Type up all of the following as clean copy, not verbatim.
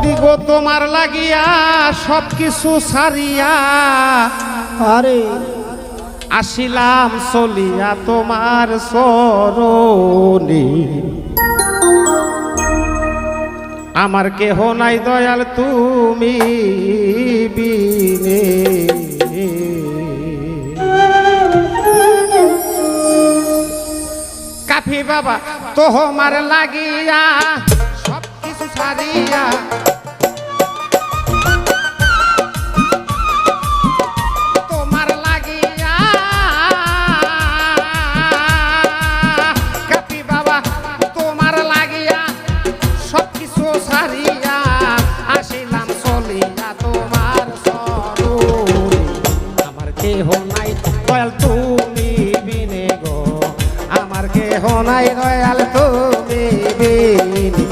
বৌদি গো তোমার লাগিয়া সব কিছু সারিয়া আরে আসিলাম চলিয়া তোমার চরণে। আমার কেহ নাই দয়াল তুমি বিনে। কাফি বাবা তোমার লাগিয়া সব কিছু সারিয়া তোমার লাগিয়া কাফি বাবা তোমার লাগিয়া সব কিছু সারিয়া আসিলাম চলিয়া তোমার চরণে। আমার কেহ নাই দয়াল তুমি বিনে গো, আমার কেহ নাই দয়াল তুমি বিনে।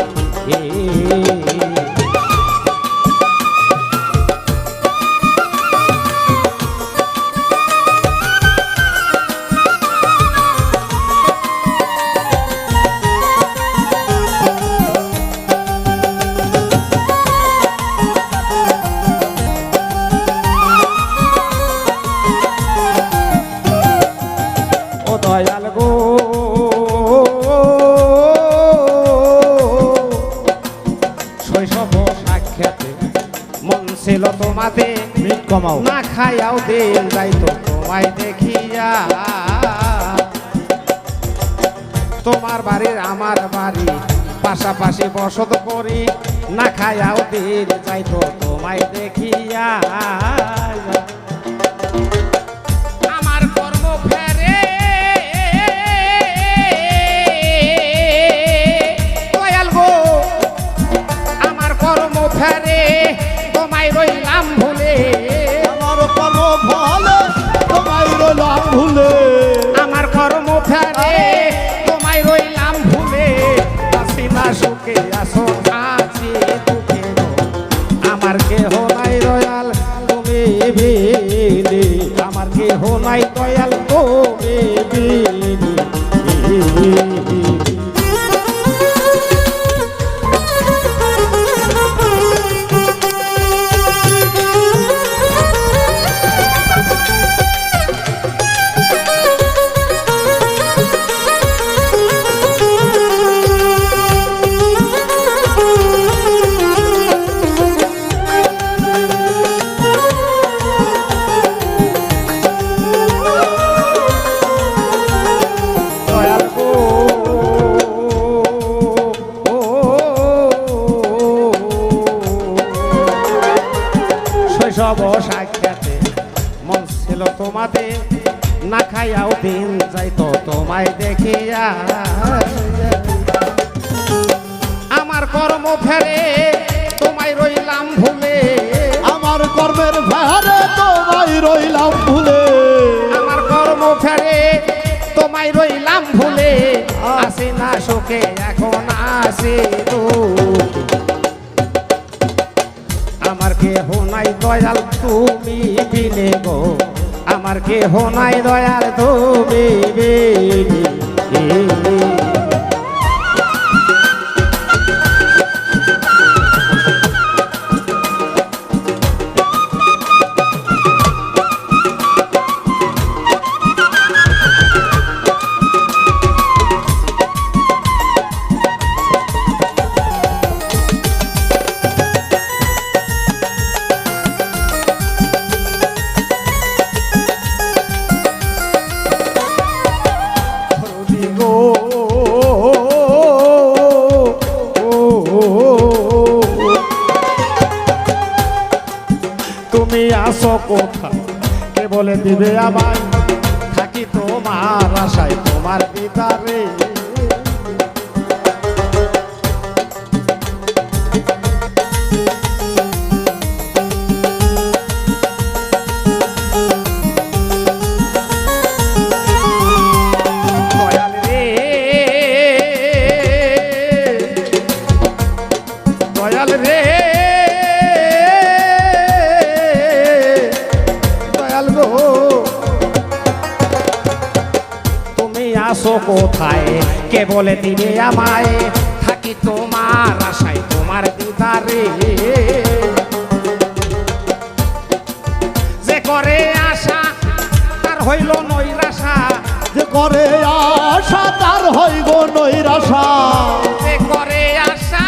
ও দয়াল গো শৈশব সাক্ষাতে মন ছিল তোমাতে, মিট কমাও না খাইয়াও দিন যাইতো তোমায় দেখিয়া। তোমার বাড়ির আমার বাড়ি পাশাপাশি বসত করি, না খাইয়াও দিন যাইতো তোমায় দেখিয়া। আমার কর্ম ফেরে দয়াল গো, আমার কর্ম ফেরে তোমায় রইলাম ভুলে। আমার কর্ম ভালো তোমায় রইলাম ভুলে, আমার কর্ম ফেরে তোমায় রইলাম ভুলে। আসি না সুখে আসো আছি দুঃখে গো, আমার কেহ নাই দয়াল তুমি বিনে। আমার কেহ নাই দয়াল তুমি বিনে। দয়াল গো শৈশব সাক্ষাতে মন ছিল তোমাতে, না খাইয়াও দিন যাইতো তোমায় দেখিয়া। আমার কর্ম ফেরে তোমায় রইলাম ভুলে, আমার কর্মের ভারে তোমায় রইলাম ভুলে। আমার কর্ম ফেরে তোমায় রইলাম ভুলে। আসি না সুখে এখন আসি দুঃখে, আমার কেহ নাই দয়াল তুমি বিনে গো, আমার কেহ নাই দয়াল তুমি বিনে। তুমি আসো কোথা কে বলে দিবে আমায়, থাকি তোমার আশায় তোমার পিতারে। দয়াল রে দয়াল রে দয়াল গো, তুমি আসো কোথায় কে বলে দিবে আমায়, থাকি থাকি তোমার আশায় তোমার দিদারে যে করে আশা তার হইল নৈরাশা যে করে আশা তার হয় গো নৈরাশা যে করে আশা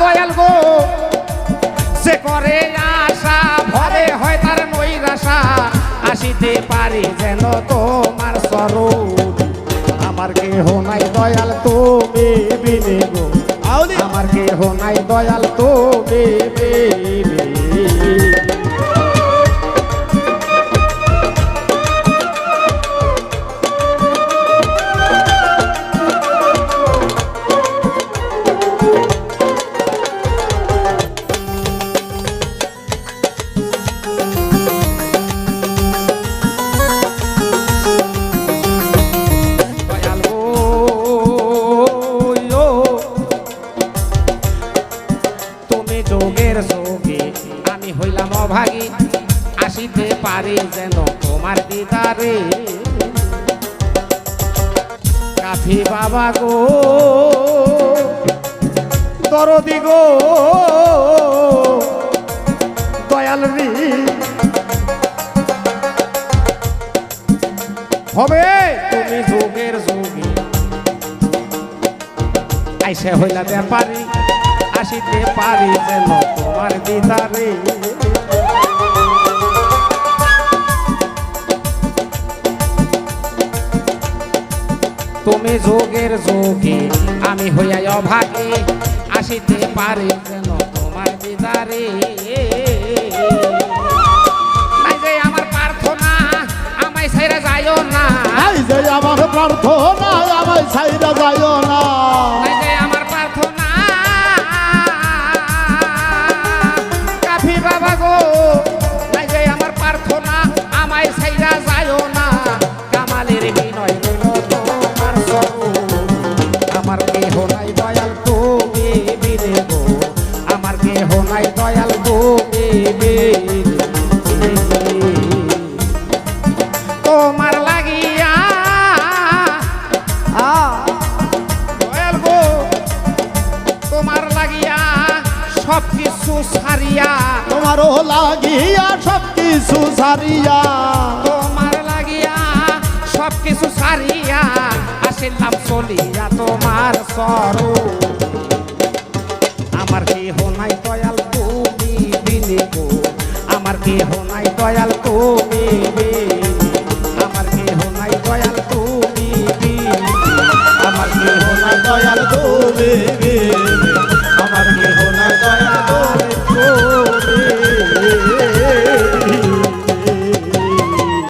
দয়াল গো যে করে আশা ভরে হয় তার নৈরাশা আসিতে পারি যেন তোমার স্বরূপ আমার কেহ নাই দয়াল তুমি বিনে গো আউলি আমার কেহ নাই দয়াল তুমি বিনে দয়াল গো তুমি যোগের যোগে আমি হইলাম অভাগী আসিতে পারি যেন তোমার দিদারে কাফি বাবা গো দরদি গো দয়াল রে হবে তুমি যোগের যোগে আইসে হইলা ব্যাপারি আসিতে পারি যেন তোমার দিদারে তুমি যোগের যোগে আমি হইয়াই অভাগে আসিতে পারি যেন তোমার দিদারে নাই যে আমার প্রার্থনা আমায় ছাইরা যাইও না এই যে আমার প্রার্থনা আমায় ছাইরা যাইও না নাই যে আমার প্রার্থনা কাফি বাবা গো নাই যে আমার প্রার্থনা আমায় ছাইরা যাইও না কামালের বিনয় রইল তোমার স্বরূপ আমার কেহ নাই দয়াল তুমি বিনে গো আমার কেহ নাই দয়াল তুমি বিনে তোমার লাগিয়া দয়াল গো তোমার লাগিয়া সব কিছু ছাড়িয়া তোমারও লাগিয়া সব কিছু সারিয়া তোমার লাগিয়া সব কিছু ছাড়িয়া আসিলাম চলিয়া তোমার স্বরূপ আমার কেহ নাই দয়াল তুমি বিনে গো আমার কেহ নাই দয়াল তুমি বিনে আমার কেহ নাই দয়াল তুমি বিনে আমার কেহ নাই দয়াল তুমি